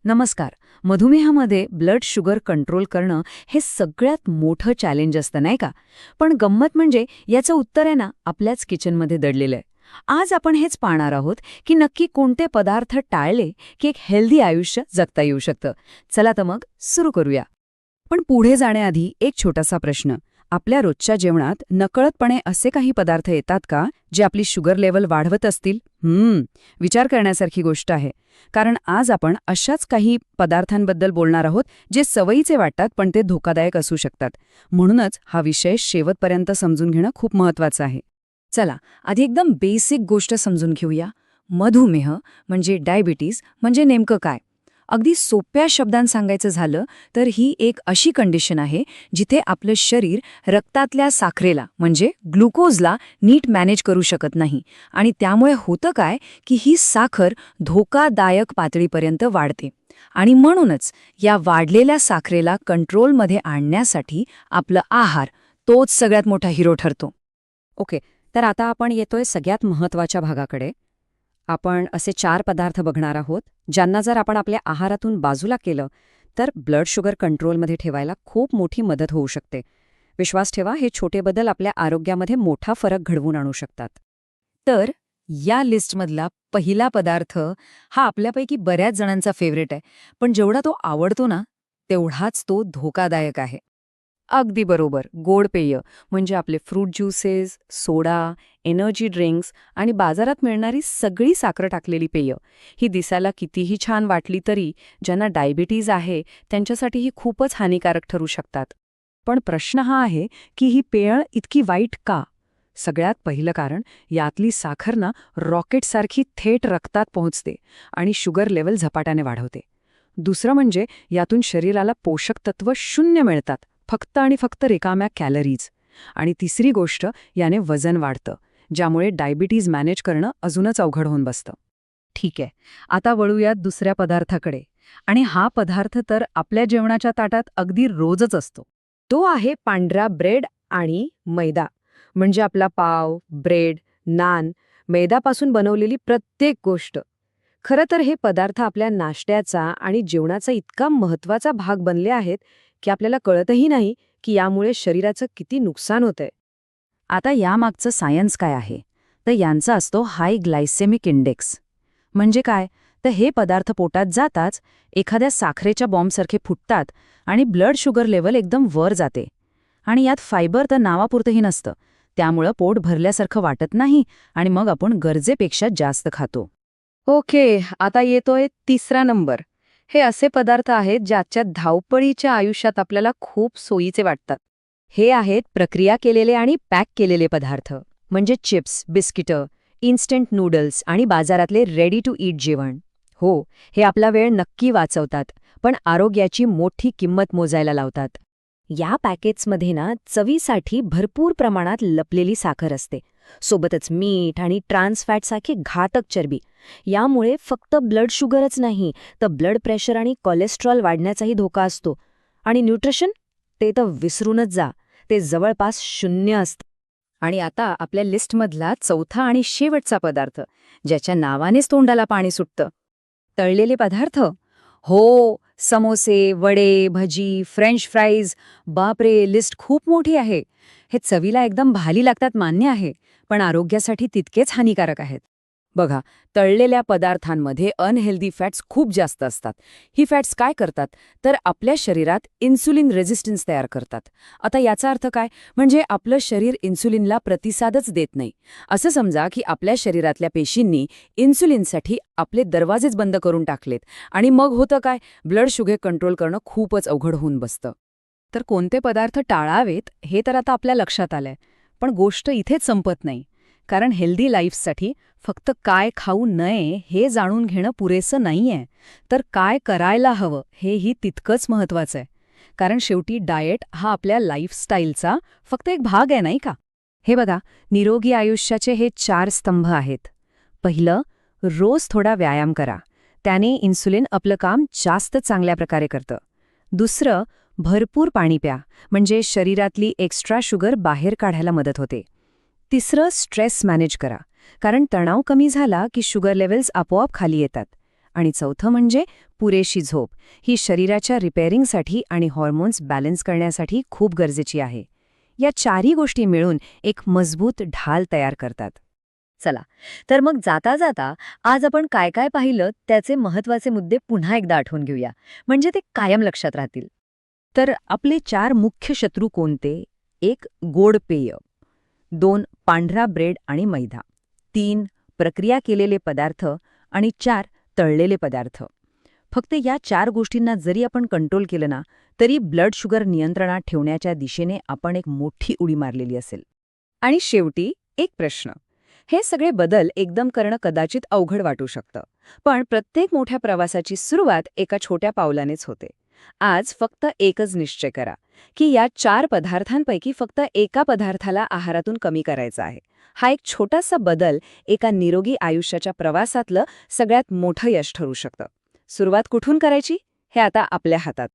नमस्कार. मधुमेहामध्ये blood sugar control करणं हे सगळ्यात मोठं चॅलेंज असतं नाही का? पण गंमत म्हणजे याचं उत्तर आहे ना आपल्याच किचनमध्ये दडलेलं आहे. आज आपण हेच पाहणार आहोत की नक्की कोणते पदार्थ टाळले की एक हेल्दी आयुष्य जगता येऊ शकतं. चला तर मग सुरू करूया. पण पुढे जाण्याआधी एक छोटासा प्रश्न. आपल्या रोजच्या जेवणात नकळतपणे असे काही पदार्थ येतात का जे आपली शुगर लेवल वाढवत असतील? विचार करण्यासारखी गोष्ट आहे. कारण आज आपण अशाच काही पदार्थांबद्दल बोलणार आहोत जे सवयीचे वाटतात पण ते धोकादायक असू शकतात. म्हणूनच हा विषय शेवटपर्यंत समजून घेणं खूप महत्वाचं आहे. चला आधी एकदम बेसिक गोष्ट समजून घेऊया. मधुमेह म्हणजे डायबिटीज म्हणजे नेमकं काय? अगदी सोप्या शब्दांत सांगायचं झालं तर ही एक अशी कंडिशन आहे जिथे आपलं शरीर रक्तातल्या साखरेला म्हणजे ग्लुकोजला नीट मॅनेज करू शकत नाही आणि त्यामुळे होतं काय की ही साखर धोकादायक पातळीपर्यंत वाढते. आणि म्हणूनच या वाढलेल्या साखरेला कंट्रोलमध्ये आणण्यासाठी आपलं आहार तोच सगळ्यात मोठा हिरो ठरतो. ओके, तर आता आपण येतोय सगळ्यात महत्त्वाच्या भागाकडे. आपण असे 4 पदार्थ बघणार आहोत ज्यांना जर आपण आपल्या आहारातून बाजूला केलं तर ब्लड शुगर कंट्रोलमध्ये ठेवायला खूप मोठी मदत होऊ शकते. विश्वास ठेवा, हे छोटे बदल आपल्या आरोग्यामध्ये मोठा फरक घडवून आणू शकतात. तर या लिस्टमधला पहिला पदार्थ हा आपल्यापैकी बऱ्याच जणांचा फेवरेट आहे, पण जेवढा तो आवडतो ना तेवढाच तो धोकादायक आहे. अगदी बरोबर, गोड पेय म्हणजे आपले फ्रूट ज्युसेस, सोडा, एनर्जी ड्रिंक्स आणि बाजारात मिळणारी सगळी साखर टाकलेली पेय. ही दिसायला कितीही छान वाटली तरी ज्यांना डायबिटीज आहे त्यांच्यासाठी ही खूपच हानिकारक ठरू शकतात. पण प्रश्न हा आहे की ही पेय इतकी वाईट का? सगळ्यात पहिलं कारण, यातली साखर ना रॉकेटसारखी थेट रक्तात पोहोचते आणि शुगर लेवल झपाट्याने वाढवते. दुसरं म्हणजे यातून शरीराला पोषक तत्व शून्य मिळतात, फक्त आणि फक्त रिकाम्या कॅलरीज. आणि तिसरी गोष्ट, याने वजन वाढतं, ज्यामुळे डायबिटीज मॅनेज करणं अजूनच अवघड होऊन बसतं. ठीक आहे, आता वळूयात दुसऱ्या पदार्थाकडे. आणि हा पदार्थ तर आपल्या जेवणाच्या ताटात अगदी रोजच असतो. तो आहे पांढरा ब्रेड आणि मैदा. म्हणजे आपला पाव, ब्रेड, नान, मैद्यापासून बनवलेली प्रत्येक गोष्ट. खरं तर हे पदार्थ आपल्या नाश्त्याचा आणि जेवणाचा इतका महत्त्वाचा भाग बनले आहेत की आपल्याला कळतही नाही की यामुळे शरीराचं किती नुकसान होतंय. आता यामागचं सायन्स काय आहे? तर यांचा असतो हाय ग्लायसेमिक इंडेक्स. म्हणजे काय? तर हे पदार्थ पोटात जाताच एखाद्या साखरेच्या बॉम्बसारखे फुटतात आणि ब्लड शुगर लेवल एकदम वर जाते. आणि यात फायबर तर नावापुरतंही नसतं, त्यामुळं पोट भरल्यासारखं वाटत नाही आणि मग आपण गरजेपेक्षा जास्त खातो. ओके, आता येतोय तिसरा नंबर. हे असे पदार्थ आहेत ज्याच्या धावपळीच्या आयुष्यात आपल्याला खूप सोयीचे वाटतात. हे आहेत प्रक्रिया केलेले आणि पॅक केलेले पदार्थ. म्हणजे चिप्स, बिस्किटं, इन्स्टंट नूडल्स आणि बाजारातले रेडी टू ईट जेवण. हो, हे आपला वेळ नक्की वाचवतात, पण आरोग्याची मोठी किंमत मोजायला लावतात. या पॅकेट्समध्ये ना चवीसाठी भरपूर प्रमाणात लपलेली साखर असते, सोबतच मीठ आणि ट्रान्स फॅटसारखी घातक चरबी. यामुळे फक्त ब्लड शुगरच नाही तर ब्लड प्रेशर आणि कोलेस्ट्रॉल वाढण्याचाही धोका असतो. आणि न्यूट्रिशन ते तर विसरूनच जा, ते जवळपास शून्य असतं. आणि आता आपल्या लिस्टमधला चौथा आणि शेवटचा पदार्थ, ज्याच्या नावानेच तोंडाला पाणी सुटतं, तळलेले पदार्थ. हो, समोसे, वडे, भजी, फ्रेंच फ्राईज. बापरे, लिस्ट खूप मोठी आहे. हे चवीला एकदम भाली लागतात मान्य आहे, पण आरोग्यासाठी तितकेच हानिकारक आहेत. बघा, तळलेल्या पदार्थांमध्ये अनहेल्दी फॅट्स खूप जास्त असतात. ही फॅट्स काय करतात तर आपल्या शरीरात इन्सुलिन रेझिस्टन्स तयार करतात. आता याचा अर्थ काय? म्हणजे आपलं शरीर इन्सुलिनला प्रतिसादच देत नाही. असं समजा की आपल्या शरीरातल्या पेशींनी इन्सुलिनसाठी आपले दरवाजेच बंद करून टाकलेत आणि मग होतं काय? ब्लड शुगर कंट्रोल करणं खूपच अवघड होऊन बसतं. तर कोणते पदार्थ टाळावेत हे तर आता आपल्या लक्षात आलंय, पण गोष्ट इथेच संपत नाही. कारण हेल्दी लाईफसाठी फक्त काय खाऊ नये हे जाणून घेणं पुरेसं नाहीये, तर काय करायला हवं हेही तितकंच महत्त्वाचं आहे. कारण शेवटी डाएट हा आपल्या लाईफस्टाईलचा फक्त एक भाग आहे, नाही का? हे बघा, निरोगी आयुष्याचे हे 4 स्तंभ आहेत. पहिलं, रोज थोडा व्यायाम करा, त्याने इन्सुलिन आपलं काम जास्त चांगल्या प्रकारे करतं. दुसरं, भरपूर पाणी प्या, म्हणजे शरीरातली एक्स्ट्रा शुगर बाहेर काढायला मदत होते. तिसरं, स्ट्रेस मॅनेज करा, कारण तणाव कमी झाला की शुगर लेव्हल्स आपोआप खाली येतात. आणि चौथं म्हणजे पुरेशी झोप. ही शरीराच्या रिपेअरिंगसाठी आणि हॉर्मोन्स बॅलन्स करण्यासाठी खूप गरजेची आहे. या चारही गोष्टी मिळून एक मजबूत ढाल तयार करतात. चला, तर मग जाता जाता आज आपण काय काय पाहिलं त्याचे महत्वाचे मुद्दे पुन्हा एकदा आठवून घेऊया, म्हणजे ते कायम लक्षात राहतील. तर आपले 4 मुख्य शत्रू कोणते? 1 गोड पेय, 2 पांढरा ब्रेड आणि मैदा, 3 प्रक्रिया केलेले पदार्थ आणि 4 तळलेले पदार्थ. फक्त या 4 गोष्टींना जरी आपण कंट्रोल केलं ना, तरी ब्लड शुगर नियंत्रणात ठेवण्याच्या दिशेने आपण एक मोठी उडी मारलेली असेल. आणि शेवटी एक प्रश्न. हे सगळे बदल एकदम करणं कदाचित अवघड वाटू शकतं, पण प्रत्येक मोठ्या प्रवासाची सुरुवात एका छोट्या पावलानेच होते. आज फक्त एकच निश्चय करा की या 4 पदार्थांपैकी फक्त एका पदार्थाला आहारातून कमी करायचा आहे. हा एक छोटासा बदल एका निरोगी आयुष्याच्या प्रवासातलं सगळ्यात मोठं यश ठरू शकतं. सुरुवात कुठून करायची हे आता आपल्या हातात.